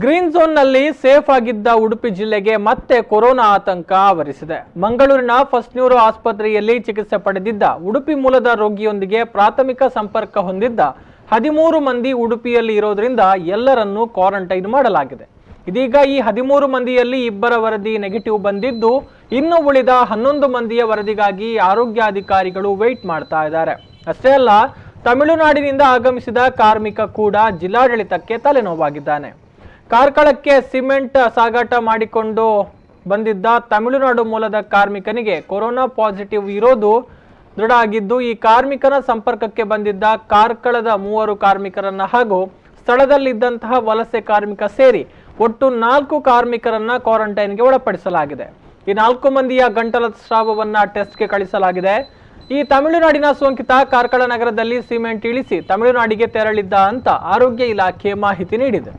Green zone ನಲ್ಲಿ safe ಆಗಿದ್ದ ಉಡುಪಿ ಜಿಲ್ಲೆಗೆ ಮತ್ತೆ ಕೊರೋನಾ ಆತಂಕ ಆವರಿಸಿದೆ. ಮಂಗಳೂರಿನ ಫಸ್ಟ್ ನ್ಯೂರೋ ಆಸ್ಪತ್ರೆಯಲ್ಲಿ ಚಿಕಿತ್ಸೆ ಪಡೆದಿದ್ದ ಉಡುಪಿ ಮೂಲದ ರೋಗಿಯೊಂದಿಗೆ ಪ್ರಾಥಮಿಕ ಸಂಪರ್ಕ ಹೊಂದಿದ್ದ 13 ಮಂದಿ ಉಡುಪಿಯಲ್ಲಿ ಇರೋದ್ರಿಂದ ಎಲ್ಲರನ್ನೂ ಕ್ವಾರಂಟೈನ್ ಮಾಡಲಾಗಿದೆ. ಇದೀಗ ಈ 13 ಮಂದಿಯಲ್ಲಿ 2 ವರದಿ ನೆಗೆಟಿವ್ ಬಂದಿದ್ದು, ಇನ್ನು ಉಳಿದ 11 ಮಂದಿಯ ವರದಿಗಾಗಿ ಆರೋಗ್ಯಾಧಿಕಾರಿಗಳು ವೇಟ್ ಮಾಡ್ತಾ ಇದ್ದಾರೆ. ಅಷ್ಟೇ ಅಲ್ಲ, ತಮಿಳುನಾಡಿನಿಂದ ಆಗಮಿಸಿದ ಕಾರ್ಮಿಕ ಕೂಡ ಜಿಲ್ಲಾಡಳಿತಕ್ಕೆ ತಲೆನೋವಾಗಿದ್ದಾನೆ. ಕಾರ್ಕಳಕ್ಕೆ ಸಿಮೆಂಟ್ ಸಾಗಾಟ ಮಾಡಿಕೊಂಡು ಬಂದಿದ್ದ ತಮಿಳುನಾಡು ಮೂಲದ ಕಾರ್ಮಿಕನಿಗೆ ಕೊರೋನಾ ಪಾಸಿಟಿವ್ ಇರೋದು ದೃಢ ಆಗಿದ್ದು, ಈ ಕಾರ್ಮಿಕನ ಸಂಪರ್ಕಕ್ಕೆ ಬಂದಿದ್ದ ಕಾರ್ಕಳದ 3 ಕಾರ್ಮಿಕರನ್ನ ಹಾಗೂ ಸ್ಥಳದಲ್ಲಿದ್ದಂತಹ ವಲಸೆ ಕಾರ್ಮಿಕ ಸೇರಿ ಒಟ್ಟು 4 ಕಾರ್ಮಿಕರನ್ನ ಕ್ವಾರಂಟೈನ್ಗೆ ಒಳಪಡಿಸಲಾಗಿದೆ. ಈ 4 ಮಂದಿಯ ಗಂಟಲ ಸ್ರಾವವನ್ನ ಟೆಸ್ಟ್ಗೆ ಕಳಿಸಲಾಗಿದೆ. ಈ ತಮಿಳುನಾಡಿನ ಸೋಂಕಿತ ಕಾರ್ಕಳ ನಗರದಲ್ಲಿ ಸಿಮೆಂಟ್ ಇಳಿಸಿ ತಮಿಳುನಾಡಿಗೆ ತೆರಳಿದ್ದ ಅಂತ ಆರೋಗ್ಯ ಇಲಾಖೆ ಮಾಹಿತಿ ನೀಡಿದೆ.